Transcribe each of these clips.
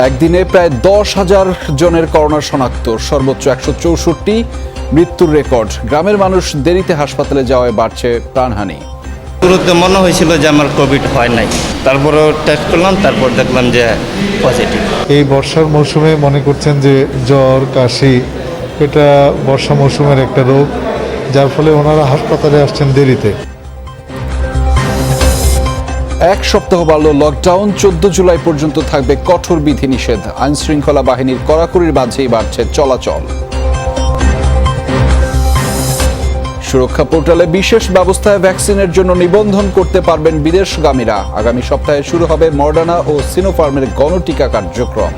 একদিনে প্রায় 10,000 জনের করোনা শনাক্ত, সর্বোচ্চ 164, মৃত্যুর রেকর্ড। গ্রামের মানুষ দেরিতে হাসপাতালে যাওয়ায় বাড়ছে প্রাণহানি। শুরুতে মনে হয়েছিল যে আমার কোভিড হয় নাই, তারপরে টেস্ট করলাম, তারপর দেখলাম যে পজিটিভ। এই বর্ষার মৌসুমে মনে করছেন যে জ্বর, কাশি, এটা বর্ষা মৌসুমের একটা রোগ, যার ফলে ওনারা হাসপাতালে আসছেন দেরিতে। এক সপ্তাহ বাড়ল লকডাউন, 14 জুলাই পর্যন্ত থাকবে কঠোর বিধিনিষেধ। আইন শৃঙ্খলা বাহিনীর কড়াকড়ির মাঝেই বাড়ছে চলাচল। সুরক্ষা পোর্টালে বিশেষ ব্যবস্থায় ভ্যাকসিনের জন্য নিবন্ধন করতে পারবেন বিদেশগামীরা। আগামী সপ্তাহে শুরু হবে মডার্না ও সিনোফার্মের গণটিকা কার্যক্রম।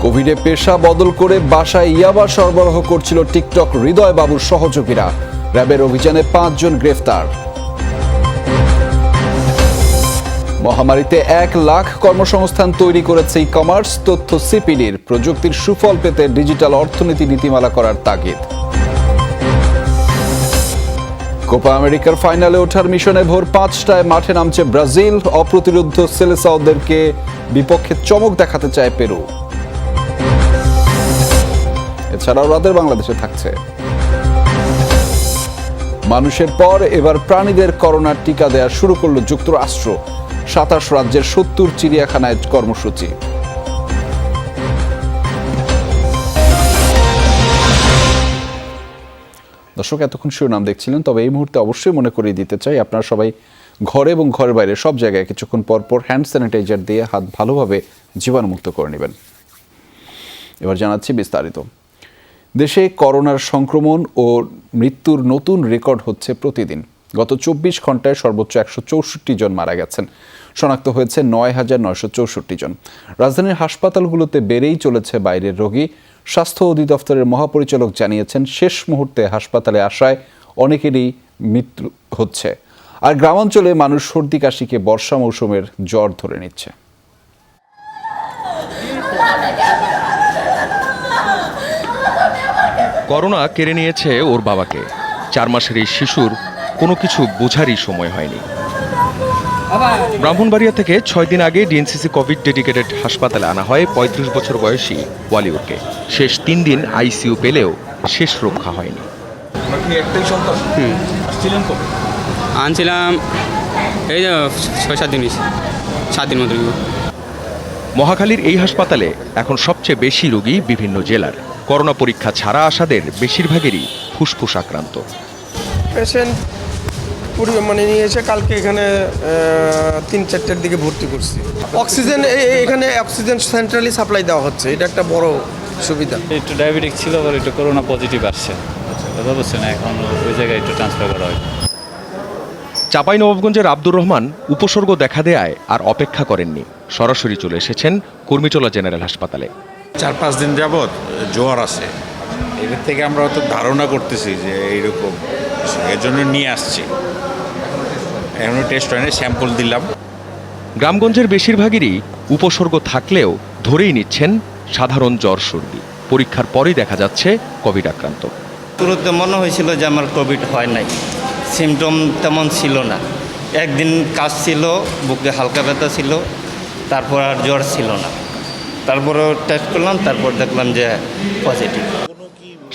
কোভিডে পেশা বদল করে বাসায় ইয়াবা সরবরাহ করছিল টিকটক হৃদয় বাবুর সহযোগীরা। র্যাবের অভিযানে 5 জন গ্রেফতার। মহামারীতে 1 লাখ কর্মসংস্থান তৈরি করেছে ই কমার্স। তথ্য সিপিডির। প্রযুক্তির সুফল পেতে ডিজিটাল অর্থনীতি নীতিমালা করার তাগিদ। কোপা আমেরিকার ফাইনালে ওঠার মিশনে ভোর 5টায় মাঠে নামছে ব্রাজিল। অপ্রতিরোধ্য সেলেসাওদেরকে বিপক্ষে চমক দেখাতে চায় পেরু। এছাড়াও রাতের বাংলাদেশে থাকছে মানুষের পর এবার প্রাণীদের করোনার টিকা দেওয়া শুরু করল যুক্তরাষ্ট্র। 27 রাজ্যের 70 চিড়িয়াখানায় কর্মসূচি। দর্শক, এতক্ষণ শিরোনাম দেখছিলেন, তবে এই মুহূর্তে অবশ্যই মনে করিয়ে দিতে চাই, আপনারা সবাই ঘরে এবং ঘরের বাইরে সব জায়গায় কিছুক্ষণ পর পর হ্যান্ড স্যানিটাইজার দিয়ে হাত ভালোভাবে জীবাণুমুক্ত করে নেবেন। এবার জানাচ্ছি বিস্তারিত। দেশে করোনার সংক্রমণ ও মৃত্যুর নতুন রেকর্ড হচ্ছে প্রতিদিন। গত 24 ঘন্টায় সর্বোচ্চ 164 জন মারা গেছেন। শনাক্ত হয়েছে 9,964 জন। রাজধানীর হাসপাতালগুলোতে বেড়েই চলেছে বাইরের রোগী। স্বাস্থ্য অধিদপ্তরের মহাপরিচালক জানিয়েছেন, শেষ মুহূর্তে হাসপাতালে আসায় অনেকেরই মৃত্যু হচ্ছে। আর গ্রামাঞ্চলে মানুষ সর্দি কাশিকে বর্ষা মৌসুমের জ্বর ধরে নিচ্ছে। করোনা কেড়ে নিয়েছে ওর বাবাকে। 4 মাসের এই শিশুর কোনো কিছু বোঝারই সময় হয়নি। ব্রাহ্মণবাড়িয়া থেকে 6 দিন আগে ডিএনসিসি কোভিড ডেডিকেটেড হাসপাতালে আনা হয় 35 বছর বয়সী ওয়ালিউরকে। শেষ 3 দিন আইসিইউ পেলেও শেষ রক্ষা হয়নি। আনছিলাম এই যে 6-7 দিন, 7 দিন মতো। মহাখালীর এই হাসপাতালে এখন সবচেয়ে বেশি রোগী বিভিন্ন জেলার। করোনা পরীক্ষা ছাড়া আসাদের বেশিরভাগেরই ফুসফুস আক্রান্ত। পেশেন্ট মানে নিয়ে এসে কালকে এখানে 3-4টার দিকে ভর্তি করছি। অক্সিজেন এখানে অক্সিজেন সেন্ট্রালি সাপ্লাই দেওয়া হচ্ছে, এটা একটা বড় সুবিধা। একটু ডায়াবেটিক ছিল, আবার একটু করোনা পজিটিভ আসছে, বুঝছেন, এখন ওই জায়গায় একটু ট্রান্সফার করা হয়। চাঁপাইনবাবগঞ্জের আব্দুর রহমান উপসর্গ দেখা দেয়ায় আর অপেক্ষা করেননি, সরাসরি চলে এসেছেন কর্মীটোলা জেনারেল হাসপাতালে। 4-5 দিন যাবৎ জ্বর আছে, এর থেকে আমরা হয়তো ধারণা করতেছি যে এইরকম, এর জন্য নিয়ে আসছি। এখনো টেস্ট হয়নি, স্যাম্পল দিলাম। গ্রামগঞ্জের বেশিরভাগেরই উপসর্গ থাকলেও ধরেই নিচ্ছেন সাধারণ জ্বর সর্দি। পরীক্ষার পরেই দেখা যাচ্ছে কোভিড আক্রান্ত। শুরুতে মনে হয়েছিল যে আমার কোভিড হয় নাই, সিমটম তেমন ছিল না। একদিন কাশ ছিল, বুকে হালকা ব্যথা ছিল, তারপর আর জ্বর ছিল না, তারপরে টেস্ট করলাম, তারপর দেখলাম যে পজিটিভ।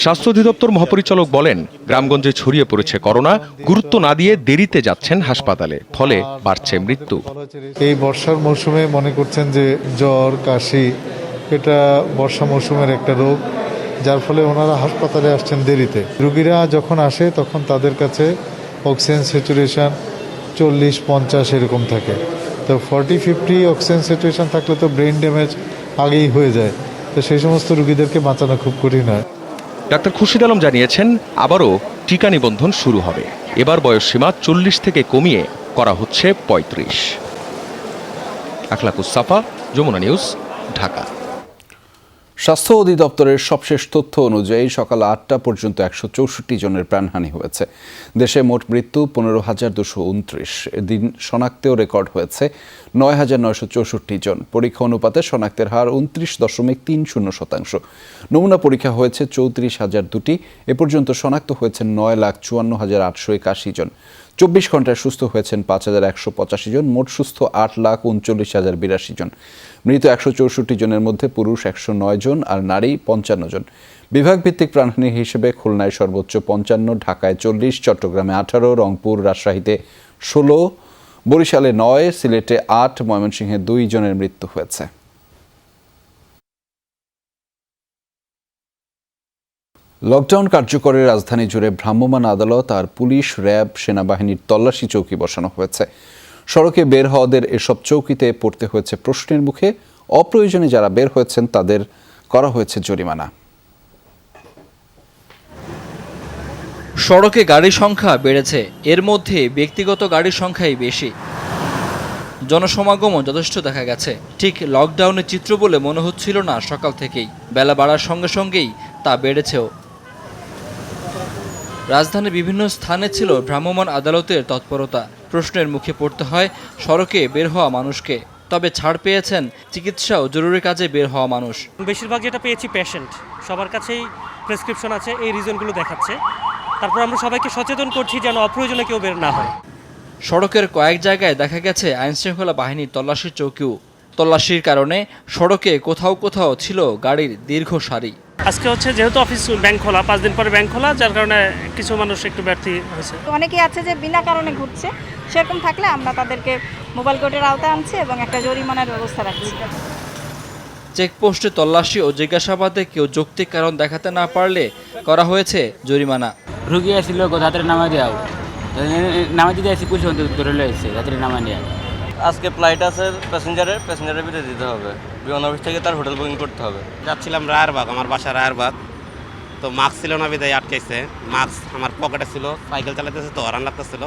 স্বাস্থ্য অধিদপ্তর মহাপরিচালক বলেন, গ্রামগঞ্জে ছড়িয়ে পড়েছে করোনা, গুরুত্ব না দিয়ে দেরিতে যাচ্ছেন হাসপাতালে, ফলে বাড়ছে মৃত্যু। এই বর্ষার মৌসুমে মনে করছেন যে জ্বর, কাশি, এটা বর্ষা মৌসুমের একটা রোগ, যার ফলে ওনারা হাসপাতালে আসছেন দেরিতে। রুগীরা যখন আসে তখন তাদের কাছে অক্সিজেন স্যাচুরেশন 40-50 এরকম থাকে। তো 40-50 অক্সিজেন স্যাচুরেশন থাকলে তো ব্রেন ড্যামেজ আগেই হয়ে যায়। তো সেই সমস্ত রুগীদেরকে বাঁচানো খুব কঠিন হয়। ডাক্তার খুরশিদ আলম জানিয়েছেন, আবারও টিকা নিবন্ধন শুরু হবে। এবার বয়সসীমা 40 থেকে কমিয়ে করা হচ্ছে 35। আখলাকুস সাফা, যমুনা নিউজ, ঢাকা। স্বাস্থ্য অধিদপ্তরের সবশেষ তথ্য অনুযায়ী সকাল 8টা পর্যন্ত 164 জনের প্রাণহানি হয়েছে। দেশে মোট মৃত্যু 15,229। এদিন শনাক্তেও রেকর্ড হয়েছে 9,964 জন। পরীক্ষা অনুপাতে শনাক্তের হার 29.30%। নমুনা পরীক্ষা হয়েছে 34,002টি। এ পর্যন্ত শনাক্ত হয়েছে 9,54,881 জন। 24 ঘন্টায় সুস্থ হয়েছেন 5,185 জন, মোট সুস্থ 8,39,082 জন। মৃত 164 জনের মধ্যে পুরুষ 109 জন আর নারী 55 জন। বিভাগ ভিত্তিক প্রাণহানি হিসেবে খুলনায় সর্বোচ্চ 55, ঢাকায় 40, চট্টগ্রামে 18, রংপুর রাজশাহীতে 16, বরিশালে 9, সিলেটে 8, ময়মনসিংহে 2 জনের মৃত্যু হয়েছে। লকডাউন কার্যকরে রাজধানী জুড়ে ভ্রাম্যমাণ আদালত আর পুলিশ, র্যাব, সেনাবাহিনীর তল্লাশি চৌকি বসানো হয়েছে। সড়কে বের হওয়াদের এসব চৌকিতে পড়তে হয়েছে প্রশ্নের মুখে। অপ্রয়োজনে যারা বের হয়েছেন তাদের করা হয়েছে জরিমানা। সড়কে গাড়ির সংখ্যা বেড়েছে, এর মধ্যে ব্যক্তিগত গাড়ির সংখ্যাই বেশি। জনসমাগমও যথেষ্ট দেখা গেছে। ঠিক লকডাউনের চিত্র বলে মনে হচ্ছিল না সকাল থেকেই, বেলা বাড়ার সঙ্গে সঙ্গেই তা বেড়েছেও। রাজধানীর বিভিন্ন স্থানে ছিল ভ্রাম্যমাণ আদালতের তৎপরতা। প্রশ্নের মুখে পড়তে হয় সড়কে বের হওয়া মানুষকে, তবে ছাড় পেয়েছেন চিকিৎসা ও জরুরি কাজে বের হওয়া মানুষ। বেশিরভাগ যেটা পেয়েছি পেশেন্ট, সবার কাছেই প্রেসক্রিপশন আছে, এই রিজনগুলো দেখাচ্ছে। তারপর আমরা সবাইকে সচেতন করছি যেন অপ্রয়োজনে কেউ বের না হয়। সড়কের কয়েক জায়গায় দেখা গেছে আইনশৃঙ্খলা বাহিনীর তল্লাশির চৌকিও। তল্লাশির কারণে সড়কে কোথাও কোথাও ছিল গাড়ির দীর্ঘ সারি। আজকে হচ্ছে যেহেতু অফিস ব্যাংক খোলা, 5 দিন পরে ব্যাংক খোলা, যার কারণে কিছু মানুষ একটু ব্যর্থ হয়েছে। অনেকেই আছে যে বিনা কারণে ঘুরছে, সেরকম থাকলে আমরা তাদেরকে মোবাইল কোর্টের আওতায় আনছি এবং একটা জরিমানার ব্যবস্থা রাখছি। চেকপোস্টে তল্লাশি ও জিজ্ঞাসাবাদে কেউ যৌক্তিক কারণ দেখাতে না পারলে করা হয়েছে জরিমানা। রুগী আসছিল হাতের নামা দেওয়া, নামা দিতে আসি পুলিশ ধরে লয়েছে হাতের নামা নেওয়া। আজকে ফ্লাইট আছে প্যাসেঞ্জারের ভিতরে দিতে হবে, বিমান অফিস থেকে তার হোটেল বুকিং করতে হবে। যাচ্ছিলাম রায়েরবাগ, আমার বাসা রায়েরবাগ, তো মাস্ক ছিল না বিদায় আটকাইছে। মাস্ক আমার পকেটে ছিল, সাইকেল চালাতেছে তো হরান লাগতেছিল।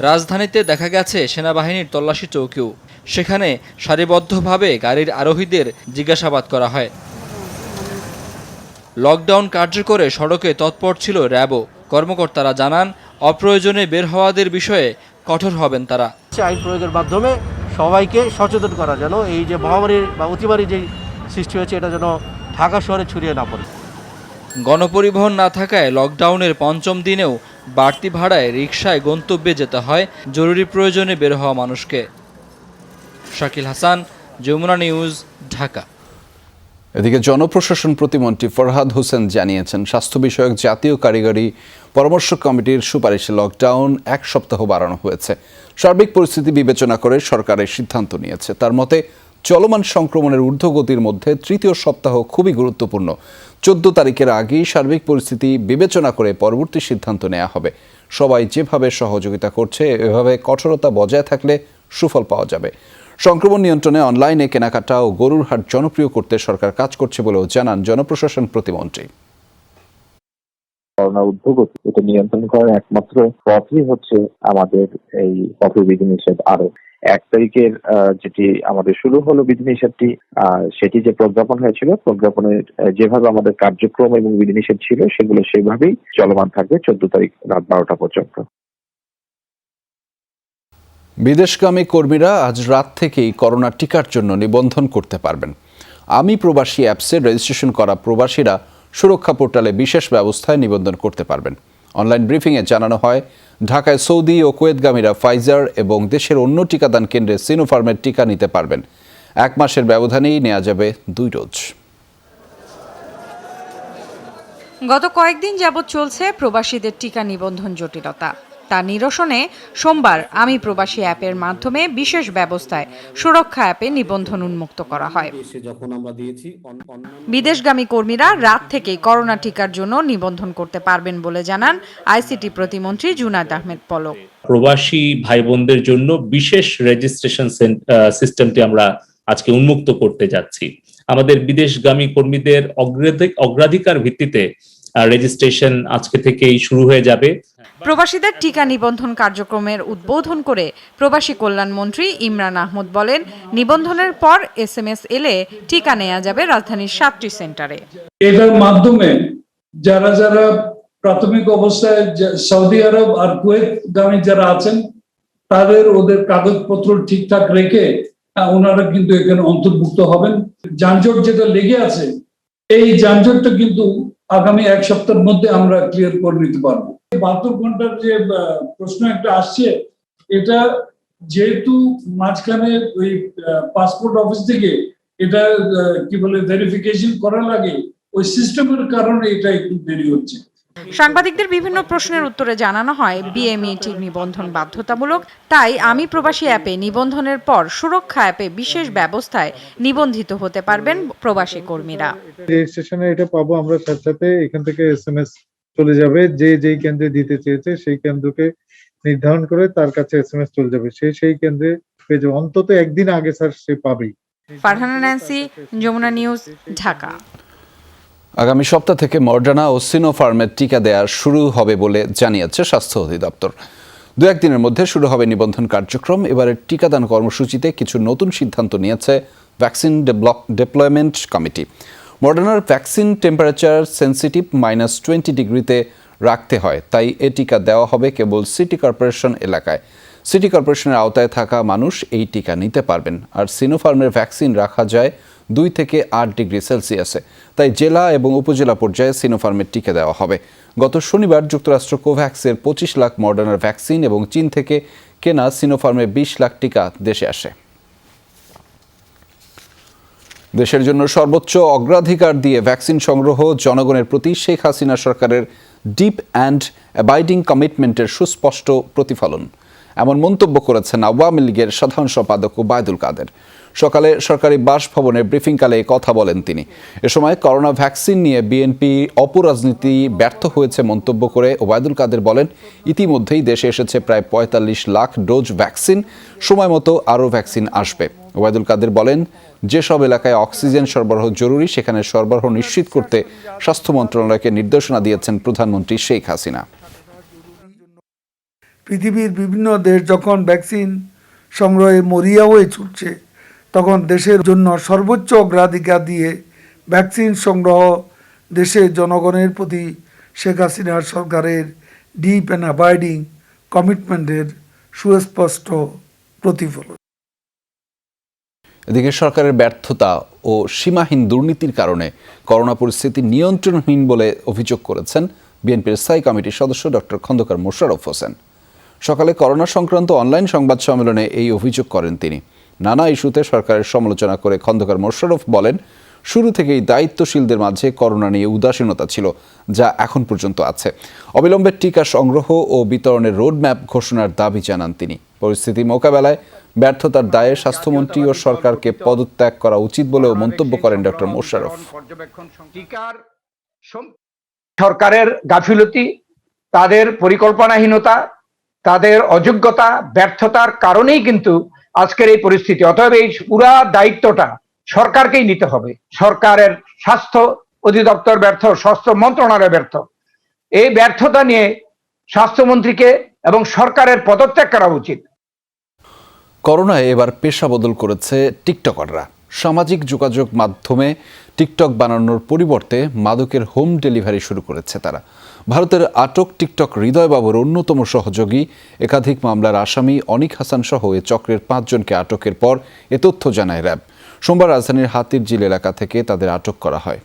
রাজধানীতে দেখা গেছে সেনাবাহিনীর তল্লাশি চৌকিও। সেখানে সারিবদ্ধভাবে গাড়ির আরোহীদের জিজ্ঞাসাবাদ করা হয়। লকডাউন কার্যকরে সড়কে তৎপর ছিল র্যাবও। কর্মকর্তারা জানান, অপ্রয়োজনে বের হওয়াদের বিষয়ে কঠোর হবেন তারা। আইন প্রয়োগের মাধ্যমে সবাইকে সচেতন করা, যেন এই যে মহামারীর বা অতিমারী যে সৃষ্টি হয়েছে এটা যেন ঢাকা শহরে ছড়িয়ে না পড়ে। গণপরিবহন না থাকায় লকডাউনের 5ম দিনেও বাড়তি ভাড়ায় রিকশায় গন্তব্যে যেতে হয় জরুরি প্রয়োজনে বের হওয়া মানুষকে। শাকিল হাসান, যমুনা নিউজ, ঢাকা। এদিকে জনপ্রশাসন প্রতিমন্ত্রী ফরহাদ হোসেন জানিয়েছেন, স্বাস্থ্য বিষয়ক জাতীয় কারিগরি পরামর্শ কমিটির সুপারিশে লকডাউন 1 সপ্তাহ বাড়ানো হয়েছে। সার্বিক পরিস্থিতি বিবেচনা করে সরকারের সিদ্ধান্ত নিয়েছে। তার মতে, চলমান সংক্রমণের ঊর্ধ্বগতির মধ্যে 3য় সপ্তাহ খুবই গুরুত্বপূর্ণ। 14 তারিখের আগেই সার্বিক পরিস্থিতি বিবেচনা করে পরবর্তী সিদ্ধান্ত নেওয়া হবে। সবাই যেভাবে সহযোগিতা করছে, এভাবে কঠোরতা বজায় থাকলে সুফল পাওয়া যাবে। সংক্রমণ নিয়ন্ত্রণে অনলাইনে কেনাকাটা ও গরুর হাট জনপ্রিয় করতে সরকার কাজ করছে বলেও জানান জনপ্রশাসন প্রতিমন্ত্রী। করোনা ঊর্ধ্বগতি এটা নিয়ন্ত্রণ করার একমাত্র পথই হচ্ছে আমাদের এই পথ বিধিনিষেধ আরোপ। 1 তারিখের যেটি আমাদের শুরু হলো বিধিনিষেধটি, সেটি যে প্রজ্ঞাপন হয়েছিল, প্রজ্ঞাপনের যেভাবে আমাদের কার্যক্রম এবং বিধিনিষেধ ছিল সেগুলো সেভাবেই চলমান থাকবে 14 তারিখ রাত 12টা পর্যন্ত। বিদেশগামী কর্মীরা আজ রাত থেকেই করোনা টিকার জন্য নিবন্ধন করতে পারবেন। আমি প্রবাসী অ্যাপসে রেজিস্ট্রেশন করা প্রবাসীরা সুরক্ষা পোর্টালে বিশেষ ব্যবস্থায় নিবন্ধন করতে পারবেন। অনলাইন ব্রিফিংয়ে জানানো হয়, ঢাকায় সৌদি ও কুয়েতগামীরা ফাইজার এবং দেশের অন্য টিকাদান কেন্দ্রে সিনোফার্মের টিকা নিতে পারবেন। 1 মাসের ব্যবধানেই নেওয়া যাবে 2 ডোজ। গত কয়েকদিন যাবৎ চলছে প্রবাসীদের টিকা নিবন্ধন জটিলতা। তা নিরসনে সোমবার আমি প্রবাসী অ্যাপের মাধ্যমে বিশেষ ব্যবস্থায় সুরক্ষা অ্যাপে নিবন্ধন উন্মুক্ত করা হয়। বিদেশগামী কর্মীরা রাত থেকেই করোনা টিকার জন্য নিবন্ধন করতে পারবেন বলে জানান আইসিটি প্রতিমন্ত্রী জুনায়েদ আহমেদ পলক। প্রবাসী ভাই বোনদের জন্য বিশেষ রেজিস্ট্রেশন সিস্টেমটি আমরা আজকে উন্মুক্ত করতে যাচ্ছি। আমাদের বিদেশগামী কর্মীদের অগ্রাধিকার ভিত্তিতে রেজিস্ট্রেশন আজকে থেকেই শুরু হয়ে যাবে। প্রবাসীদের টিকা নিবন্ধন কার্যক্রমের উদ্বোধন করে প্রবাসী কল্যাণ মন্ত্রী ইমরান আহমদ বলেন, নিবন্ধনের পর SMS এলে টিকা নেওয়া যাবে রাজধানীর 7টি সেন্টারে। এটার মাধ্যমে যারা যারা প্রাথমিক অবস্থায় সৌদি আরব আর কুয়েতগামী যারা আছেন তাদের ওদের কাগজপত্র ঠিকঠাক রেখে ওনারা কিন্তু এখানে অন্তর্ভুক্ত হবেন। যানজট যেটা লেগে আছে, এই যানজটটা কিন্তু আগামী 1 সপ্তাহের মধ্যে আমরা ক্লিয়ার করে নিতে পারবো। 72 ঘন্টার যে প্রশ্ন একটা আসছে, এটা যেহেতু মাঝখানে ওই পাসপোর্ট অফিস থেকে এটা কি বলে ভেরিফিকেশন করা লাগে, ওই সিস্টেমের কারণে এটা একটু দেরি হচ্ছে। সাংবাদিকদের বিভিন্ন প্রশ্নের উত্তরে জানানো হয় বিএমইটির নিবন্ধন বাধ্যতামূলক, তাই আমি প্রবাসী অ্যাপে নিবন্ধনের পর সুরক্ষা অ্যাপে বিশেষ ব্যবস্থায় নিবন্ধিত হতে পারবেন প্রবাসী কর্মীরা। রেজিস্ট্রেশনে এটা পাবো আমরা, সাথে সাথে এখান থেকে SMS চলে যাবে, যে যেই কেন্দ্রে দিতে চেয়েছে সেই কেন্দ্রকে নির্ধারণ করে তার কাছে SMS চলে যাবে, সেই কেন্দ্রে পেয়ে যাবে। অন্তত একদিন আগে স্যার সে পাবেই। Farhana Nancy, Jamuna news, Dhaka. আগামী সপ্তাহ থেকে মডার্না ও সিনোফার্মের টিকা দেওয়া শুরু হবে বলে জানিয়েছে স্বাস্থ্য অধিদপ্তর। 2-1 দিনের মধ্যে শুরু হবে নিবন্ধন কার্যক্রম। এবারের টিকাদান কর্মসূচিতে কিছু নতুন সিদ্ধান্ত নিয়েছে ভ্যাকসিন ডেপ্লয়মেন্ট কমিটি। মডার্নার ভ্যাকসিন টেম্পারেচার সেন্সিটিভ -20 ডিগ্রিতে রাখতে হয়, তাই এ টিকা দেওয়া হবে কেবল সিটি কর্পোরেশন এলাকায়। সিটি কর্পোরেশনের আওতায় থাকা মানুষ এই টিকা নিতে পারবেন। আর সিনোফার্মের ভ্যাকসিন রাখা যায় 2 থেকে 8 ডিগ্রি সেলসিয়াসে, তাই জেলা এবং উপজেলা পর্যায়ে সিনোফার্মের টিকা দেওয়া হবে। গত শনিবার যুক্তরাষ্ট্র কোভ্যাক্সের 25 লাখ মডার্নার ভ্যাকসিন এবং চীন থেকে কেনা সিনোফার্মের 20 লাখ টিকা দেশে আসে। দেশের জন্য সর্বোচ্চ অগ্রাধিকার দিয়ে ভ্যাকসিন সংগ্রহ জনগণের প্রতি শেখ হাসিনা সরকারের ডিপ অ্যান্ড অ্যাবাইডিং কমিটমেন্টের সুস্পষ্ট প্রতিফলন, এমন মন্তব্য করেছেন আওয়ামী লীগের সাধারণ সম্পাদক ওবায়দুল কাদের। সকালে সরকারি বাসভবনের ব্রিফিংকালে এই কথা বলেন তিনি। এ সময় করোনা ভ্যাকসিন নিয়ে বিএনপি অপরাজনীতি ব্যর্থ হয়েছে মন্তব্য করে ওবায়দুল কাদের বলেন, ইতিমধ্যেই দেশে এসেছে প্রায় 45 লাখ ডোজ ভ্যাকসিন, সময় মতো আরও ভ্যাকসিন আসবে। ওবায়দুল কাদের বলেন, যেসব এলাকায় অক্সিজেন সরবরাহ জরুরি সেখানে সরবরাহ নিশ্চিত করতে স্বাস্থ্য মন্ত্রণালয়কে নির্দেশনা দিয়েছেন প্রধানমন্ত্রী শেখ হাসিনা। পৃথিবীর বিভিন্ন দেশ যখন ভ্যাকসিন সংগ্রহে মরিয়া হয়ে ছুটছে, তখন দেশের জন্য সর্বোচ্চ অগ্রাধিকার দিয়ে ভ্যাকসিন সংগ্রহ দেশের জনগণের প্রতি শেখ হাসিনার সরকারের ডিপ অ্যান্ড অ্যাবাইডিং কমিটমেন্টের সুস্পষ্ট প্রতিফলন। এদিকে সরকারের ব্যর্থতা ও সীমাহীন দুর্নীতির কারণে করোনা পরিস্থিতি নিয়ন্ত্রণহীন বলে অভিযোগ করেছেন বিএনপির স্থায়ী কমিটির সদস্য ডক্টর খন্দকার মোশাররফ হোসেন। সকালে করোনা সংক্রান্ত অনলাইন সংবাদ সম্মেলনে এই অভিযোগ করেন তিনি। নানা ইস্যুতে সরকারের সমালোচনা করে খন্দকার মোশাররফ বলেন, শুরু থেকেই দায়িত্বশীলদের মাঝে করোনা নিয়ে উদাসীনতা ছিল, যা এখন পর্যন্ত আছে। অবিলম্বে টিকা সংগ্রহ ও বিতরণের রোডম্যাপ ঘোষণার দাবি জানান তিনি। পরিস্থিতি মোকাবেলায় ব্যর্থতার দায়ে স্বাস্থ্যমন্ত্রী ও সরকারকে পদত্যাগ করা উচিত বলেও মন্তব্য করেন ডক্টর মোশাররফ। সরকারের গাফিলতি, তাদের পরিকল্পনাহীনতা, তাদের অযোগ্যতা, ব্যর্থতার কারণেই কিন্তু আজকের এই পরিস্থিতি। অতএব এই পুরা দায়িত্বটা সরকারকেই নিতে হবে। সরকারের স্বাস্থ্য অধিদপ্তর ব্যর্থ, স্বাস্থ্য মন্ত্রণালয় ব্যর্থ। এই ব্যর্থতা নিয়ে স্বাস্থ্যমন্ত্রীকে এবং সরকারের পদত্যাগ করা উচিত। করোনায় এবার পেশা বদল করেছে টিকটকাররা। সামাজিক যোগাযোগ মাধ্যমে টিকটক বানানোর পরিবর্তে মাদকের হোম ডেলিভারি শুরু করেছে তারা। ভারতের আটক টিকটক হৃদয় বাবুর অন্যতম সহযোগী, একাধিক মামলার আসামি অনিক হাসান সহ এ চক্রের 5 জনকে আটকের পর এ তথ্য জানায় র্যাব। সোমবার রাজধানীর হাতিরঝিল এলাকা থেকে তাদের আটক করা হয়।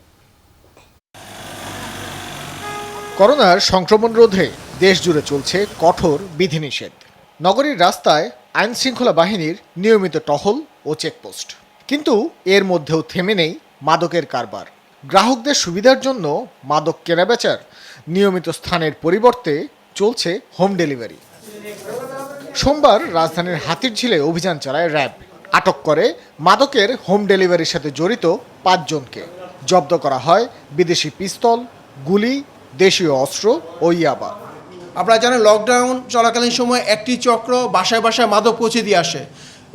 করোনার সংক্রমণ রোধে দেশ জুড়ে চলছে কঠোর বিধিনিষেধ। নগরীর রাস্তায় আইন শৃঙ্খলা বাহিনীর নিয়মিত টহল ও চেকপোস্ট, কিন্তু এর মধ্যেও থেমে নেই মাদকের কারবার। গ্রাহকদের সুবিধার জন্য মাদক কেনাবেচার নিয়মিত স্থানের পরিবর্তে চলছে হোম ডেলিভারি। সোমবার রাজধানীর হাতিরঝিলে অভিযান চালায় র্যাব। আটক করে মাদকের হোম ডেলিভারির সাথে জড়িত 5 জনকে। জব্দ করা হয় বিদেশি পিস্তল, গুলি, দেশীয় অস্ত্র ও ইয়াবা। আপনারা জানেন, লকডাউন চলাকালীন সময় একটি চক্র বাসায় বাসায় মাদক পৌঁছে দিয়ে আসে।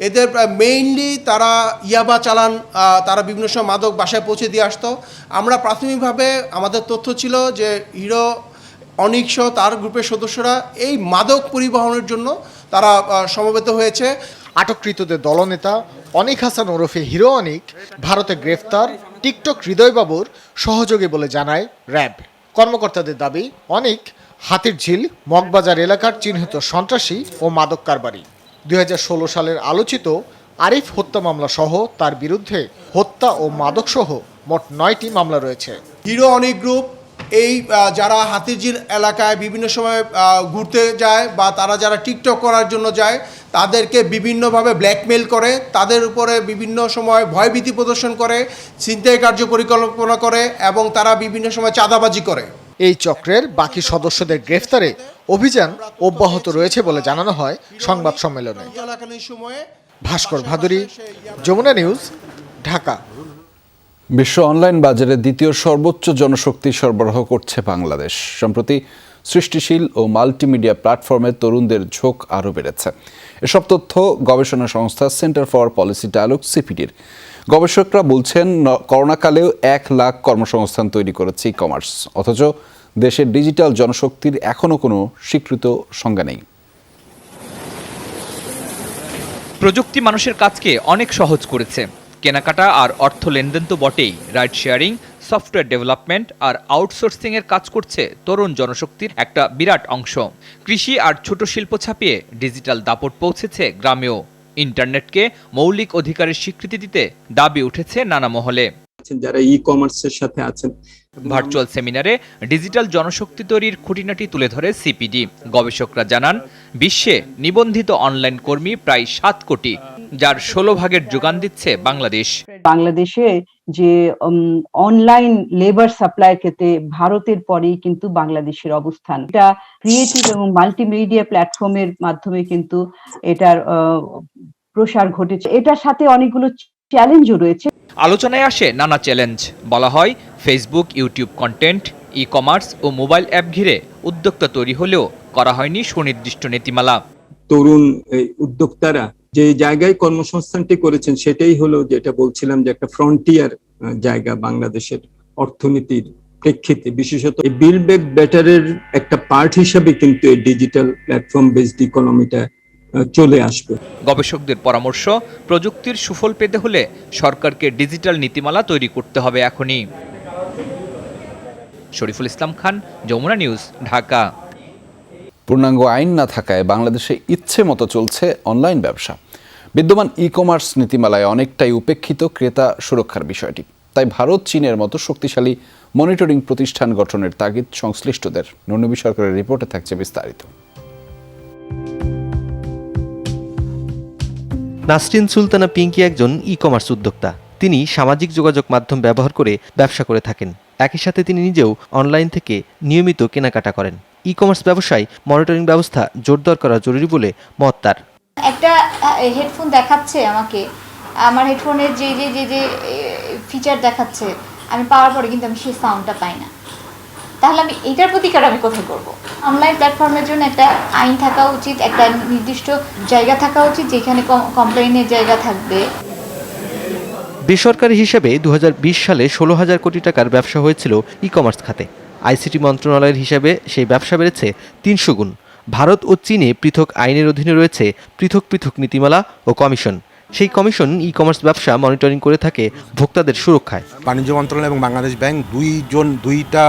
এদের মেইনলি তারা ইয়াবা চালান, তারা বিভিন্ন সময় মাদক বাসায় পৌঁছে দিয়ে আসতো। আমরা প্রাথমিকভাবে আমাদের তথ্য ছিল যে হিরো অনিক সহ তার গ্রুপের সদস্যরা এই মাদক পরিবহনের জন্য তারা সমবেত হয়েছে। আটককৃতদের দলনেতা অনিক হাসান ওরফে হিরো অনিক ভারতে গ্রেফতার টিকটক হৃদয়বাবুর সহযোগী বলে জানায় র্যাব। কর্মকর্তাদের দাবি, অনিক হাতিরঝিল মগবাজার এলাকার চিহ্নিত সন্ত্রাসী ও মাদক কারবারি। 2016 সালের আলোচিত আরিফ হত্যা মামলা সহ তার বিরুদ্ধে হত্যা ও মাদক সহ মোট 9টি মামলা রয়েছে। হিরো অনিক গ্রুপ এই যারা হাতিরঝিল এলাকায় বিভিন্ন সময় ঘুরতে যায় বা তারা যারা টিকটক করার জন্য যায় তাদেরকে বিভিন্নভাবে ব্ল্যাকমেল করে, তাদের উপরে বিভিন্ন সময় ভয়ভীতি প্রদর্শন করে, ছিনতাই কার্য পরিকল্পনা করে এবং তারা বিভিন্ন সময় চাঁদাবাজি করে। এই চক্রের বাকি সদস্যদের গ্রেফতারে অভিযান অব্যাহত রয়েছে বলে জানানো হয় সংবাদ সম্মেলনে। ভাস্কর ভাদুরী, যমুনা নিউজ, ঢাকা। বিশ্ব অনলাইন বাজারে দ্বিতীয় সর্বোচ্চ জনশক্তি সরবরাহ করছে বাংলাদেশ। সম্প্রতি সৃষ্টিশীল ও মাল্টিমিডিয়া প্ল্যাটফর্মে তরুণদের ঝোঁক আরও বেড়েছে। এসব তথ্য গবেষণা সংস্থা সেন্টার ফর পলিসি ডায়ালগ সিপিডির। গবেষকরা বলছেন করোনাকালেও 1 লাখ কর্মসংস্থান তৈরি করেছে ই কমার্স, অথচ দেশের ডিজিটাল জনশক্তির এখনও কোনো স্বীকৃত সংজ্ঞা নেই। প্রযুক্তি মানুষের কাজকে অনেক সহজ করেছে। কেনাকাটা আর অর্থ লেনদেন তো বটেই, রাইড শেয়ারিং, সফটওয়্যার ডেভেলপমেন্ট আর আউটসোর্সিং এর কাজ করছে তরুণ জনশক্তির একটা বিরাট অংশ। কৃষি আর ছোট শিল্প ছাপিয়ে ডিজিটাল দাপট পৌঁছেছে গ্রামেও। ইন্টারনেটকে মৌলিক অধিকারের স্বীকৃতি দিতে দাবি উঠেছে নানা মহলে। যারা ই কমার্সের সাথে আছেন, ভার্চুয়াল সেমিনারে ডিজিটাল জনশক্তি তৈরির খুঁটিনাটি তুলে ধরে সিপিডি। গবেষকরা জানান, বিশ্বে নিবন্ধিত অনলাইন কর্মী প্রায় 7 কোটি, যার 16 ভাগের যোগান দিচ্ছে বাংলাদেশ। বাংলাদেশে যে অনলাইন লেবার সাপ্লাই ক্ষেত্রে ভারতের পরেই কিন্তু বাংলাদেশের অবস্থান। এটা ক্রিয়েটিভ এবং মাল্টিমিডিয়া প্ল্যাটফর্মের মাধ্যমে কিন্তু এটার প্রসার ঘটেছে। এটার সাথে অনেকগুলো চ্যালেঞ্জও রয়েছে। আলোচনায় আসে নানা চ্যালেঞ্জ। বলা হয়, Facebook, YouTube content, e commerce ও মোবাইল অ্যাপ ঘিরে উদ্যোক্তা তৈরি হলেও করা হয়নি সুনির্দিষ্ট নীতিমালা। তরুণ উদ্যোক্তারা যে জায়গায় কর্মসংস্থানটি করেছেন সেটাই হলো যেটা বলছিলাম যে একটা ফ্রন্টিয়ার জায়গা বাংলাদেশের অর্থনীতির প্রেক্ষিতে, বিশেষত এই বিল্ড ব্যাক বেটারের একটা পার্ট হিসাবে কিন্তু এই ডিজিটাল প্ল্যাটফর্ম বেসড ইকোনমিটা চলে আসবে। গবেষকদের পরামর্শ, প্রযুক্তির সুফল পেতে হলে সরকারকে ডিজিটাল নীতিমালা তৈরি করতে হবে এখনই। শরীফুল ইসলাম খান, যমুনা নিউজ, ঢাকা। পূর্ণাঙ্গ আইন না থাকায় বাংলাদেশে ইচ্ছে মতো চলছে অনলাইন ব্যবসা। বিদ্যমান ই কমার্স নীতিমালায় অনেকটাই উপেক্ষিত ক্রেতা সুরক্ষার বিষয়টি। তাই ভারত, চীনের মতো শক্তিশালী মনিটরিং প্রতিষ্ঠান গঠনের তাগিদ সংশ্লিষ্টদের। নুরনবী সরকারের রিপোর্টে থাকছে বিস্তারিত। নাসরিন সুলতানা পিঙ্কি একজন ই কমার্স উদ্যোক্তা। তিনি সামাজিক যোগাযোগ মাধ্যম ব্যবহার করে ব্যবসা করে থাকেন। একই সাথে তিনি নিজেও অনলাইন থেকে নিয়মিত কেনাকাটা করেন। ই কমার্স ব্যবসায় মনিটরিং ব্যবস্থা জোরদার করা জরুরি বলে মত তার। একটা হেডফোন দেখাচ্ছে আমাকে, আমার হেডফোনের যে যে যে যে ফিচার দেখাচ্ছে আমি পাওয়ার পরে কিন্তু আমি সেই সাউন্ডটা পাই না, তাহলে আমি এটার প্রতিকার আমি কোথায় করব? অনলাইন প্ল্যাটফর্মের জন্য একটা আইন থাকা উচিত, একটা নির্দিষ্ট জায়গা থাকা উচিত যেখানে কমপ্লেইনের জায়গা থাকবে। বেসরকারি হিসেবে 2020 সালে 16,000 কোটি টাকার ব্যবসা হয়েছিল ই কমার্স খাতে। আইসিটি মন্ত্রণালয়ের হিসাবে সেই ব্যবসা বেড়েছে 300 গুণ। ভারত ও চীনে পৃথক আইনের অধীনে রয়েছে পৃথক পৃথক নীতিমালা ও কমিশন। সেই কমিশন ই কমার্স ব্যবসা মনিটরিং করে থাকে ভোক্তাদের সুরক্ষায়। বাণিজ্য মন্ত্রণালয় এবং বাংলাদেশ ব্যাংক দুইটা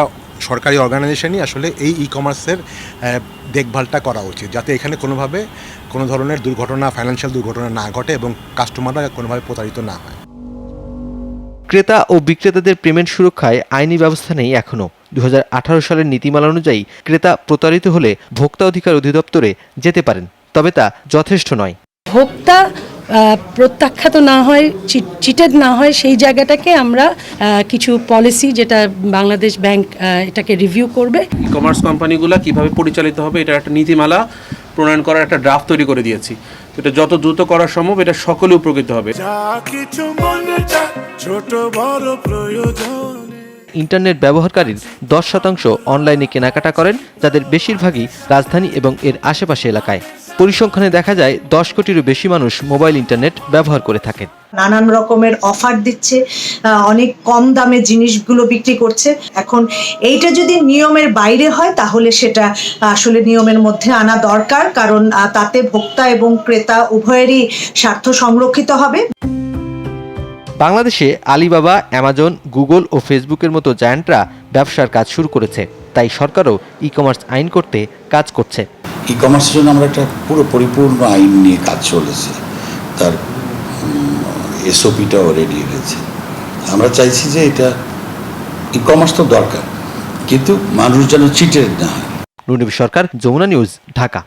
সরকারি অর্গানাইজেশনই আসলে এই ই কমার্সের দেখভালটা করা উচিত, যাতে এখানে কোনোভাবে কোনো ধরনের দুর্ঘটনা, ফাইন্যান্সিয়াল দুর্ঘটনা না ঘটে এবং কাস্টমাররা কোনোভাবে প্রতারিত না হয়। ক্রেতা ও বিক্রেতাদের পেমেন্ট সুরক্ষায় আইনি ব্যবস্থা নেই এখনও। 2018 সালের নীতিমালা অনুযায়ী ক্রেতা প্রতারিত হলে ভোক্তা অধিকার অধিদপ্তরে যেতে পারেন, তবে তা যথেষ্ট নয়। ভোক্তা প্রত্যাখ্যাত না হয়, চিটেড না হয়, সেই জায়গাটাকে আমরা কিছু পলিসি, যেটা বাংলাদেশ ব্যাংক এটাকে রিভিউ করবে। ই কমার্স কোম্পানিগুলো কিভাবে পরিচালিত হবে এটা একটা নীতিমালা প্রণয়ন করার একটা ড্রাফট তৈরি করে দিয়েছি। এটা যত দ্রুত করা সম্ভব এটা সকলে উপকৃত হবে। ইন্টারনেট ব্যবহারকারীর 10% অনলাইনে কেনাকাটা করেন, যাদের বেশিরভাগই রাজধানী এবং এর আশেপাশে এলাকায়। পরিসংখ্যানে দেখা যায় 10 কোটিরও বেশি মানুষ মোবাইল ইন্টারনেট ব্যবহার করে থাকেন। নানান রকমের অফার দিচ্ছে, অনেক কম দামে জিনিসগুলো বিক্রি করছে। এখন এইটা যদি নিয়মের বাইরে হয় তাহলে সেটা আসলে নিয়মের মধ্যে আনা দরকার, কারণ তাতে ভোক্তা এবং ক্রেতা উভয়েরই স্বার্থ সংরক্ষিত হবে। বাংলাদেশে আলিবাবা, অ্যামাজন, গুগল ও ফেসবুকের মতো জায়ান্টরা ব্যবসার কাজ শুরু করেছে। তাই সরকারও ই কমার্স আইন করতে কাজ করছে। ই কমার্সের জন্য আমরা একটা পুরো পরিপূর্ণ আইন নিয়ে কাজ চলেছে, তার এসওপিটাও রেডি হয়েছে। আমরা চাইছি যে এটা ই কমার্স তো দরকার, কিন্তু মানুষ যেন চিটেড না হয়। নুরনবী সরকার, যমুনা নিউজ, ঢাকা।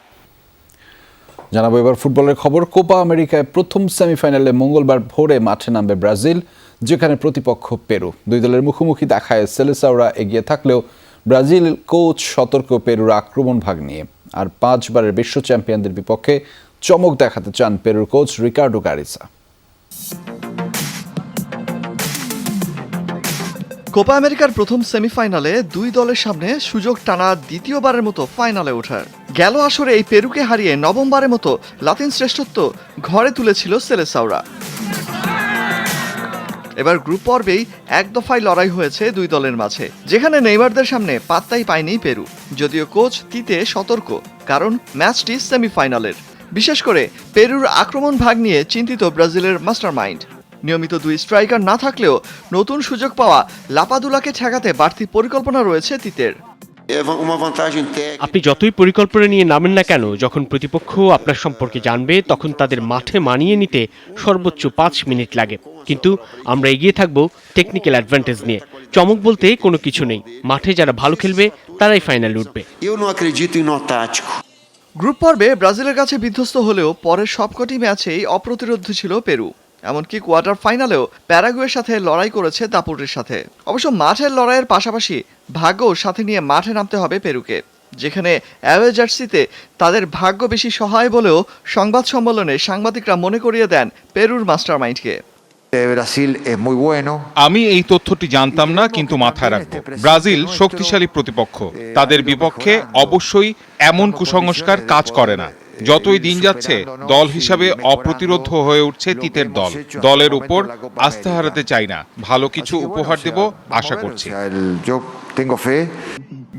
জানাবো এবার ফুটবলের খবর। কোপা আমেরিকায় প্রথম সেমিফাইনালে মঙ্গলবার ভোরে মাঠে নামবে ব্রাজিল, যেখানে প্রতিপক্ষ পেরু। দুই দলের মুখোমুখি দেখায় সেলেসাওরা এগিয়ে থাকলেও ব্রাজিল কোচ সতর্ক পেরুর আক্রমণ ভাগ নিয়ে। আর 5 বারের বিশ্ব চ্যাম্পিয়নদের বিপক্ষে চমক দেখাতে চান পেরুর কোচ রিকার্ডো গারিসা। কোপা আমেরিকার প্রথম সেমিফাইনালে দুই দলের সামনে সুযোগ টানা দ্বিতীয়বারের মতো ফাইনালে ওঠার। গেল আসরে এই পেরুকে হারিয়ে নবমবারের মতো লাতিন শ্রেষ্ঠত্ব ঘরে তুলেছিল সেলেসাওরা। এবার গ্রুপ পর্বেই এক দফায় লড়াই হয়েছে দুই দলের মাঝে, যেখানে নেইমারদের সামনে পাত্তাই পায়নি পেরু। যদিও কোচ তিতে সতর্ক, কারণ ম্যাচটি সেমিফাইনালের। বিশেষ করে পেরুর আক্রমণ ভাগ নিয়ে চিন্তিত ব্রাজিলের মাস্টারমাইন্ড। নিয়মিত দুই স্ট্রাইকার না থাকলেও নতুন সুযোগ পাওয়া লাপাদুলাকে ঠেকাতে বাড়তি পরিকল্পনা রয়েছে তিতের। আপনি যতই পরিকল্পনা নিয়ে নামেন না কেন, যখন প্রতিপক্ষ আপনার সম্পর্কে জানবে তখন তাদের মাঠে মানিয়ে নিতে সর্বোচ্চ 5 মিনিট লাগে। কিন্তু আমরা এগিয়ে থাকব টেকনিক্যাল অ্যাডভান্টেজ নিয়ে। চমক বলতে কোনো কিছু নেই, মাঠে যারা ভালো খেলবে তারাই ফাইনালে উঠবে। গ্রুপ পর্বে ব্রাজিলের কাছে বিধ্বস্ত হলেও পরের সবকটি ম্যাচেই অপ্রতিরোধ্য ছিল পেরু। এমনকি কোয়ার্টার ফাইনালেও প্যারাগুয়ের সাথে লড়াই করেছে দাপুটের সাথে। অবশ্য মাঠের লড়াইয়ের পাশাপাশি ভাগ্যও সাথে নিয়ে মাঠে নামতে হবে পেরুকে, যেখানে অ্যাওয়ে জার্সিতে তাদের ভাগ্য বেশি সহায় বলেও সংবাদ সম্মেলনে সাংবাদিকরা মনে করিয়ে দেন পেরুর মাস্টারমাইন্ডকে। আমি এই তথ্যটি জানতাম না, কিন্তু মাথায় রাখবো, ব্রাজিল শক্তিশালী প্রতিপক্ষ। তাদের বিপক্ষে অবশ্যই এমন কুসংস্কার কাজ করে না। যতই দিন যাচ্ছে দল হিসাবে অপ্রতিরোধ্য হয়ে উঠছে তিতের দল। দলের উপর আস্থা হারাতে চাই না, ভালো কিছু উপহার দেব আশা করছি।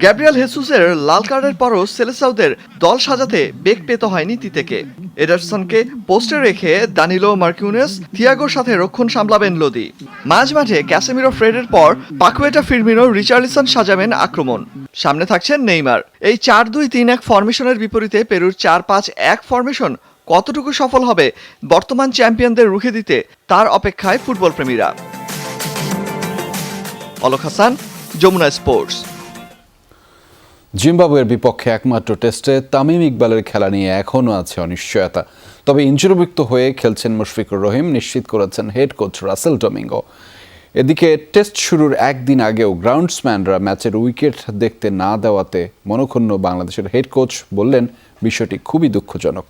গ্যাব্রিয়েল হেসুসের লাল কার্ডের পরও সেলেসাওদের দল সাজাতে বেগ পেতে হয়নি তিতেকে। এডারসনকে পোস্টে রেখে দানিলো মার্কিউনেস, থিয়াগোর সাথে রক্ষণ সামলাবেন লোদি। মাঝে ক্যাসেমিরো ফ্রেডের পর পাকুয়েটা, ফিরমিনো, রিচার্লিসন সাজাবেন আক্রমণ। সামনে থাকছেন নেইমার। এই 4-2-3-1 ফরমেশনের বিপরীতে পেরুর 4-5-1 ফরমেশন কতটুকু সফল হবে বর্তমান চ্যাম্পিয়নদের রুখে দিতে, তার অপেক্ষায় ফুটবল প্রেমীরা। অলক হাসান, যমুনা স্পোর্টস। জিম্বাবুয়ের বিপক্ষে একমাত্র টেস্টে তামিম ইকবালের খেলা নিয়ে এখনও আছে অনিশ্চয়তা। তবে ইনজুরিমুক্ত হয়ে খেলছেন মুশফিকুর রহিম, নিশ্চিত করেছেন হেড কোচ রাসেল ডমিঙ্গো। এদিকে টেস্ট শুরুর একদিন আগেও গ্রাউন্ডসম্যানরা ম্যাচের উইকেট দেখতে না দেওয়াতে মনক্ষুণ্ণ বাংলাদেশের হেড কোচ বললেন, বিষয়টি খুবই দুঃখজনক।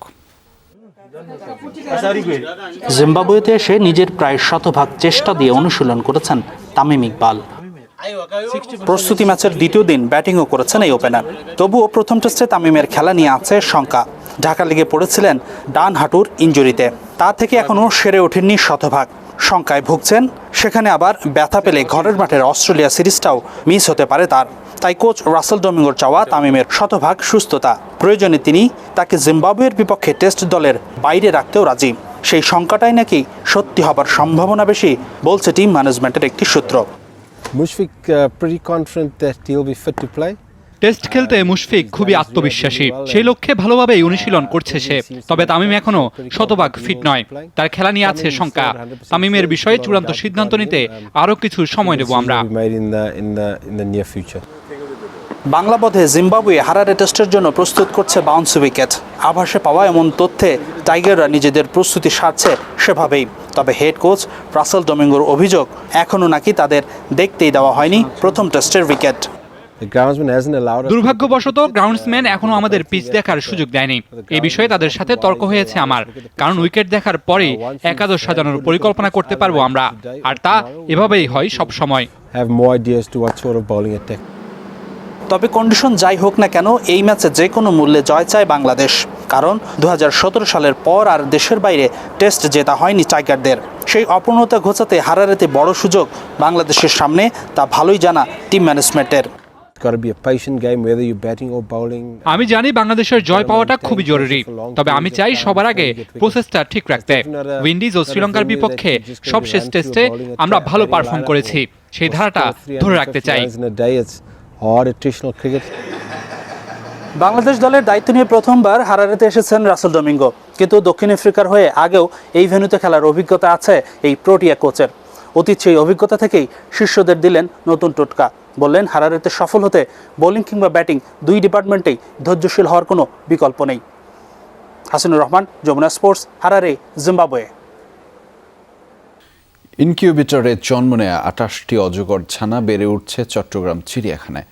জিম্বাবুয়েতে এসে নিজের প্রায় শতভাগ চেষ্টা দিয়ে অনুশীলন করেছেন তামিম ইকবাল। প্রস্তুতি ম্যাচের দ্বিতীয় দিন ব্যাটিংও করেছেন এই ওপেনার। তবুও প্রথম টেস্টে তামিমের খেলা নিয়ে আছে শঙ্কা। ঢাকা লিগে পড়েছিলেন ডান হাঁটুর ইনজুরিতে, তা থেকে এখনও সেরে ওঠেননি শতভাগ। শঙ্কায় ভুগছেন, সেখানে আবার ব্যথা পেলে ঘরের মাঠের অস্ট্রেলিয়া সিরিজটাও মিস হতে পারে তার। তাই কোচ রাসেল ডমিঙ্গোর চাওয়া তামিমের শতভাগ সুস্থতা। প্রয়োজনে তিনি তাকে জিম্বাবুয়ের বিপক্ষে টেস্ট দলের বাইরে রাখতেও রাজি। সেই শঙ্কাটাই নাকি সত্যি হবার সম্ভাবনা বেশি, বলছে টিম ম্যানেজমেন্টের একটি সূত্র। Mushfiq pretty confident that he'll be fit to play. Test খেলতে মুশফিক খুবই আত্মবিশ্বাসী, সেই লক্ষ্যে ভালোভাবেই অনুশীলন করছে সে। তবে তামিম এখনো শতভাগ ফিট নয়, তার খেলা নিয়ে আছে শঙ্কা। তামিমের বিষয়ে চূড়ান্ত সিদ্ধান্ত নিতে আরও কিছু সময় নেব আমরা। বাংলা পথে জিম্বাবুয়ে হারারে টেস্টের জন্য প্রস্তুত করছে বাউন্স উইকেট। আভাসে পাওয়া এমন তথ্যে টাইগাররা নিজেদের প্রস্তুতি সারছে সেভাবেই। তবে হেড কোচ রাসেল ডমিঙ্গোর অভিযোগ, এখনও নাকি তাদের দেখতেই দেওয়া হয়নি প্রথম টেস্টের উইকেট। দুর্ভাগ্যবশত গ্রাউন্ডসম্যান এখনো আমাদের পিচ দেখার সুযোগ দেয়নি। এই বিষয়ে তাদের সাথে তর্ক হয়েছে আমার, কারণ উইকেট দেখার পরেই একাদশ সাজানোর পরিকল্পনা করতে পারবো আমরা, আর তা এভাবেই হয় সব সময়। তবে কন্ডিশন যাই হোক না কেন, এই ম্যাচে যে কোনো মূল্যে জয় চায় বাংলাদেশ। কারণ 2017 সালের পর আর দেশের বাইরে টেস্ট জেতা হয়নি টাইগারদের। সেই অপূর্ণতা ঘোচাতে হারারেতে বড় সুযোগ বাংলাদেশের সামনে, তা ভালোই জানা টিম ম্যানেজমেন্টের। আমি জানি বাংলাদেশের জয় পাওয়াটা খুবই জরুরি, তবে আমি চাই সবার আগে প্রসেসটা ঠিক রাখতে। উইন্ডিজ ও শ্রীলঙ্কার বিপক্ষে সবশেষ টেস্টে আমরা ভালো পারফর্ম করেছি, সেই ধারাটা ধরে রাখতে চাই। বাংলাদেশ দলের দায়িত্ব নিয়ে প্রথমবার হারারেতে এসেছেন রাসেল ডমিঙ্গো, কিন্তু দক্ষিণ আফ্রিকার হয়ে আগেও এই ভেন্যুতে খেলার অভিজ্ঞতা আছে এই প্রোটিয়া কোচের। অতীত সেই অভিজ্ঞতা থেকেই শিষ্যদের দিলেন নতুন টোটকা। বললেন, হারারেতে সফল হতে বোলিং কিংবা ব্যাটিং দুই ডিপার্টমেন্টেই ধৈর্যশীল হওয়ার কোনো বিকল্প নেই। Hasinur Rahman, Jamuna sports, Harare, Zimbabwe. ইনকিউবেটরে জন্ম নেয়া 28টি অজগর ছানা বেড়ে উঠছে চট্টগ্রাম চিড়িয়াখানায়।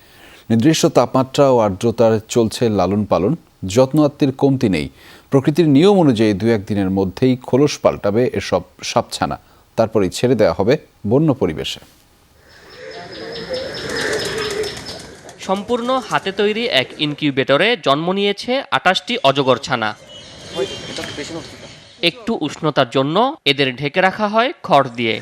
নির্দিষ্ট তাপমাত্রা ও আর্দ্রতায় চলছে লালন পালন, যত্ন আত্মীর কমতি নেই। প্রকৃতির নিয়ম অনুযায়ী 2-1 দিনের মধ্যেই খোলস পাল্টাবে এসব সাপছানা, তারপরেই ছেড়ে দেওয়া হবে বন্য পরিবেশে। সম্পূর্ণ হাতে তৈরি এক ইনকিউবেটরে জন্ম নিয়েছে 28টি অজগর ছানা। একটু উষ্ণতার জন্য এদের ঢেকে রাখা হয় খড় দিয়ে।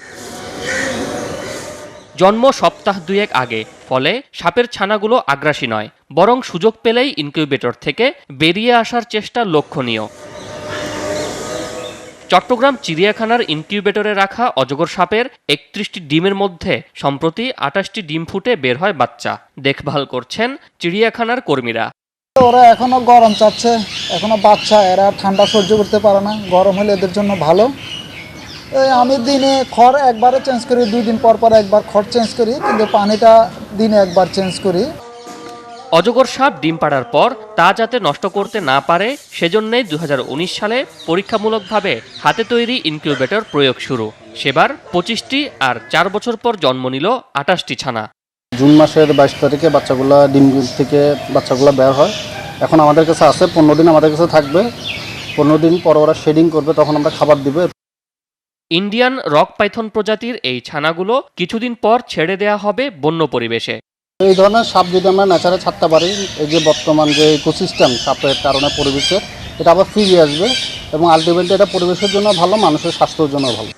জন্ম সপ্তাহ 2-1 আগে, ফলে সাপের ছানাগুলো আগ্রাসী নয়, বরং সুযোগ পেলেই ইনকিউবেটর থেকে বেরিয়ে আসার চেষ্টা লক্ষণীয়। চট্টগ্রাম চিড়িয়াখানার ইনকিউবেটরে রাখা অজগর সাপের 31টি ডিমের মধ্যে সম্প্রতি 28টি ডিম ফুটে বের হয় বাচ্চা। দেখভাল করছেন চিড়িয়াখানার কর্মীরা। ওরা এখনো গরম চাচ্ছে, এখনো বাচ্চা, এরা ঠান্ডা সহ্য করতে পারে না, গরম হলে এদের জন্য ভালো। আমি দিনে খড় একবারে চেঞ্জ করি, 2 দিন পর পর একবার খড় চেঞ্জ করি, কিন্তু পানিটা দিনে একবার চেঞ্জ করি। অজগর সাপ ডিম পাড়ার পর তা যাতে নষ্ট করতে না পারে সেজন্যই 2019 সালে পরীক্ষামূলকভাবে হাতে তৈরি ইনকিউবেটর প্রয়োগ শুরু। সেবার 25টি আর 4 বছর পর জন্ম নিল 28টি ছানা। জুন মাসের 22 তারিখে বাচ্চাগুলো ডিম থেকে বাচ্চাগুলো বের হয়। এখন আমাদের কাছে আছে, 15 দিন আমাদের কাছে থাকবে। 15 দিন পর ওরা শেডিং করবে, তখন আমরা খাবার দিব। ইন্ডিয়ান রক পাইথন প্রজাতির এই ছানাগুলো কিছুদিন পর ছেড়ে দেয়া হবে বন্য পরিবেশে। এই ধরনের সাপ যদি আমরা ন্যাচারে ছাড়তে পারি, এই যে বর্তমান যে ইকোসিস্টেম সাপের কারণে পরিবেশের, এটা আবার ফিরে আসবে এবং আলটিমেটলি এটা পরিবেশের জন্য ভালো, মানুষের স্বাস্থ্যের জন্য ভালো।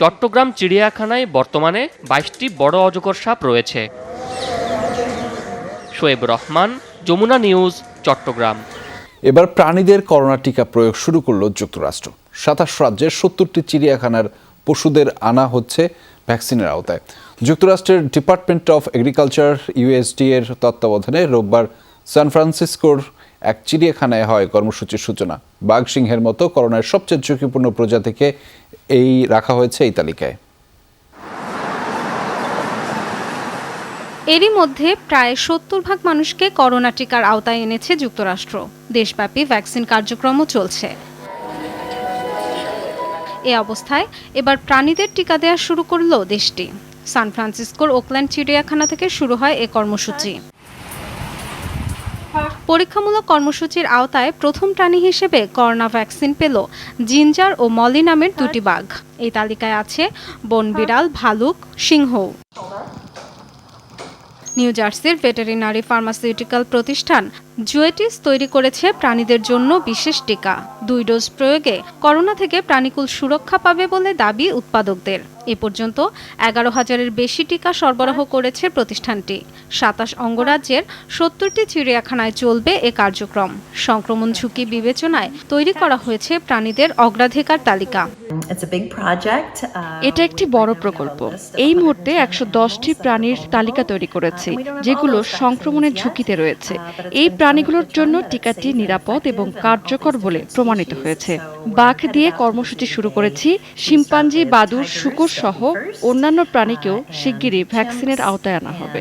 চট্টগ্রাম চিড়িয়াখানায় বর্তমানে 22টি বড় অজগর সাপ রয়েছে। শোয়েব রহমান, যমুনা নিউজ, চট্টগ্রাম। এবার প্রাণীদের করোনা টিকা প্রয়োগ শুরু করল যুক্তরাষ্ট্র। 27 রাজ্যের 70টি চিড়িয়াখানার পশুদের আনা হচ্ছে ভ্যাকসিনের আওতায়। যুক্তরাষ্ট্রের ডিপার্টমেন্ট অফ এগ্রিকালচার ইউএসডি এর তত্ত্বাবধানে রোববার সান ফ্রান্সিসকোর এক চিড়িয়াখানায় হয় কর্মসূচির সূচনা। বাঘ, সিংহের মতো করোনার সবচেয়ে ঝুঁকিপূর্ণ প্রজাতিকে রাখা হয়েছে এই তালিকায়। এরই মধ্যে প্রায় 70% মানুষকে করোনা টিকার আওতায় এনেছে যুক্তরাষ্ট্র। দেশব্যাপী ভ্যাকসিন কার্যক্রমও চলছে। এ অবস্থায় এবার প্রাণীদের টিকা দেওয়া শুরু করল দেশটি। সান ফ্রান্সিসকোর ওকল্যান্ড চিড়িয়াখানা থেকে শুরু হয় এ কর্মসূচি। পরীক্ষামূলক কর্মসূচির আওতায় প্রথম প্রাণী হিসেবে করোনা ভ্যাকসিন পেল জিঞ্জার ও মলি নামের 2টি বাঘ। এই তালিকায় আছে বন বিড়াল, ভালুক, সিংহ। নিউ জার্সির ভেটেরিনারি ফার্মাসিউটিক্যাল প্রতিষ্ঠান জুয়েটিস তৈরি করেছে প্রাণীদের জন্য বিশেষ টিকা। 2 ডোজ প্রয়োগে করোনা থেকে প্রাণীকুল সুরক্ষা পাবে বলে দাবি উৎপাদকদের। এ পর্যন্ত 11,000-এর বেশি টিকা সরবরাহ করেছে প্রতিষ্ঠানটি। 27 অঙ্গরাজ্যের 70টি চিড়িয়াখানায় চলবে এ কার্যক্রম। সংক্রমণ ঝুঁকি বিবেচনায় তৈরি করা হয়েছে প্রাণীদের অগ্রাধিকার তালিকা। এটা একটি বড় প্রকল্প। এই মুহূর্তে 110টি প্রাণীর তালিকা তৈরি করেছি, যেগুলো সংক্রমণের ঝুঁকিতে রয়েছে। এই প্রাণীগুলোর জন্য টিকাটি নিরাপদ এবং কার্যকর বলে প্রমাণিত হয়েছে। বাঘ দিয়ে কর্মসূচি শুরু করেছি। শিম্পাঞ্জি, বাদুড়, শূকর সহ অন্যান্য প্রাণীকেও শিগগিরই ভ্যাকসিনের আওতায় আনা হবে।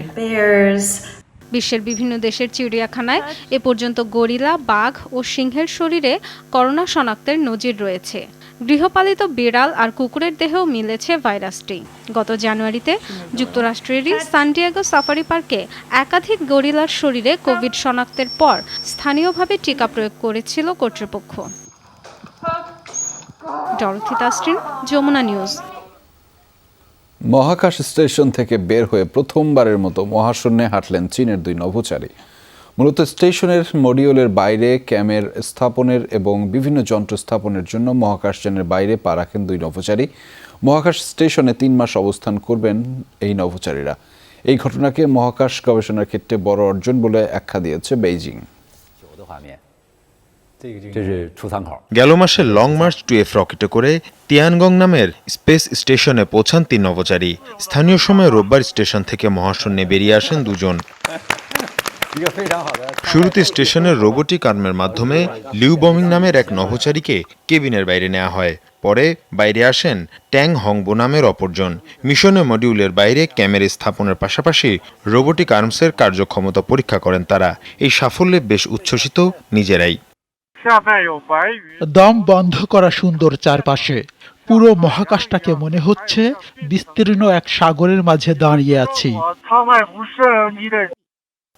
বিশ্বের বিভিন্ন দেশের চিড়িয়াখানায় এ পর্যন্ত গরিলা, বাঘ ও সিংহের শরীরে করোনা শনাক্তের নজির রয়েছে। গৃহপালিত বিড়াল আর কুকুরের দেহেও মিলেছে ভাইরাসটি। গত জানুয়ারিতে যুক্তরাষ্ট্রেরই সান ডিয়েগো সাফারি পার্কে একাধিক গরিলার শরীরে কোভিড শনাক্তের পর স্থানীয়ভাবে টিকা প্রয়োগ করেছিল কর্তৃপক্ষ। Dorothy Tasrin, Jamuna news. মহাকাশ স্টেশন থেকে বের হয়ে প্রথমবারের মতো মহাশূন্যে হাঁটলেন চীনের 2 নভোচারী। মূলত স্টেশনের মডিউলের বাইরে ক্যামের স্থাপনের এবং বিভিন্ন যন্ত্র স্থাপনের জন্য মহাকাশযানের বাইরে পা রাখেন 2 নভোচারী। মহাকাশ স্টেশনে 3 মাস অবস্থান করবেন এই নভোচারীরা। এই ঘটনাকে মহাকাশ গবেষণার ক্ষেত্রে বড় অর্জন বলে আখ্যা দিয়েছে বেইজিং। গেল মাসে লং মার্চ 2F রকেটে করে তিয়ানগং নামের স্পেস স্টেশনে পৌঁছান 3 নভোচারী। স্থানীয় সময় রোববার স্টেশন থেকে মহাশূন্যে বেরিয়ে আসেন 2 জন। শুরুতে স্টেশনের রোবোটিক আর্মের মাধ্যমে লিউ বমিং নামের এক নভোচারীকে কেবিনের বাইরে নেওয়া হয়। পরে বাইরে আসেন ট্যাং হংবো নামের অপরজন। মিশনে মডিউলের বাইরে ক্যামেরা স্থাপনের পাশাপাশি রোবোটিক আর্মসের কার্যক্ষমতা পরীক্ষা করেন তারা। এই সাফল্যে বেশ উচ্ছ্বসিত নিজেরাই। দম বন্ধ করা সুন্দর চারপাশে, পুরো মহাকাশটাকে মনে হচ্ছে বিস্তীর্ণ এক সাগরের মাঝে দাঁড়িয়ে আছি।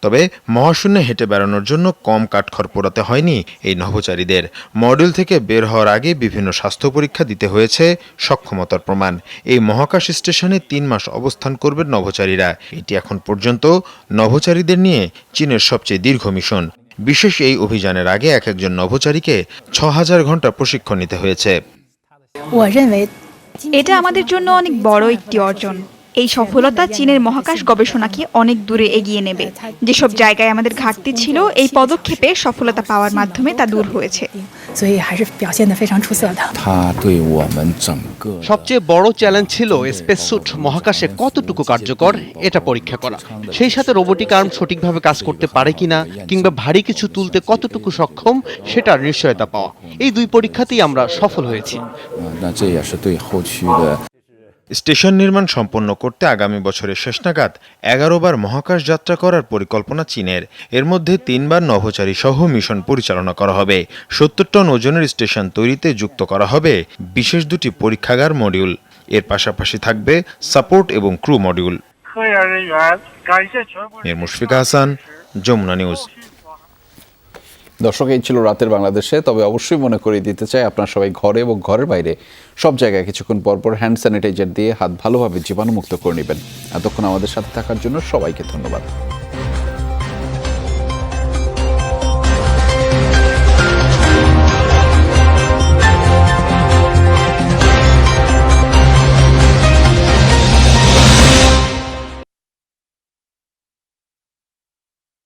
তবে মহাশূন্যে হেঁটে বেড়ানোর জন্য কম কাঠখড় পোড়াতে হয়নি এই নভোচারীদের। মডিউল থেকে বের হওয়ার আগে বিভিন্ন স্বাস্থ্য পরীক্ষা দিতে হয়েছে সক্ষমতার প্রমাণ। এই মহাকাশ স্টেশনে 3 মাস অবস্থান করবেন নভোচারীরা। এটি এখন পর্যন্ত নভোচারীদের নিয়ে চীনের সবচেয়ে দীর্ঘ মিশন। বিশেষ এই অভিযানের আগে এক একজন নভোচারীকে 6000 ঘন্টা প্রশিক্ষণ নিতে হয়েছে। এটা আমাদের জন্য অনেক বড় একটি অর্জন। এই সফলতা চীনের মহাকাশ গবেষণাকে অনেক দূরে এগিয়ে নেবে। যেসব জায়গায় আমাদের ঘাটতি ছিল, এই পদক্ষেপে সফলতা পাওয়ার মাধ্যমে তা দূর হয়েছে। সবচেয়ে বড় চ্যালেঞ্জ ছিল স্পেস স্যুট মহাকাশে কতটুকু কার্যকর এটা পরীক্ষা করা। সেই সাথে রোবোটিক আর্ম সঠিকভাবে কাজ করতে পারে কিনা কিংবা ভারী কিছু তুলতে কতটুকু সক্ষম সেটার নিশ্চয়তা পাওয়া। এই 2 পরীক্ষাতেই আমরা সফল হয়েছি। স্টেশন নির্মাণ সম্পন্ন করতে আগামী বছরের শেষ নাগাদ 11 বার মহাকাশ যাত্রা করার পরিকল্পনা চীনের। এর মধ্যে 3 বার নভোচারী সহ মিশন পরিচালনা করা হবে। 70 টন ওজনের স্টেশন তৈরিতে যুক্ত করা হবে বিশেষ 2টি পরীক্ষাগার মডিউল। এর পাশাপাশি থাকবে সাপোর্ট এবং crew module. Mushfika Hasan, Jamuna news. দর্শক, এই ছিল রাতের বাংলাদেশে। তবে অবশ্যই মনে করিয়ে দিতে চাই, আপনারা সবাই ঘরে এবং ঘরের বাইরে সব জায়গায় কিছুক্ষণ পরপর হ্যান্ড স্যানিটাইজার দিয়ে হাত ভালোভাবে জীবাণুমুক্ত করে নেবেন। এতক্ষণ আমাদের সাথে থাকার জন্য সবাইকে ধন্যবাদ।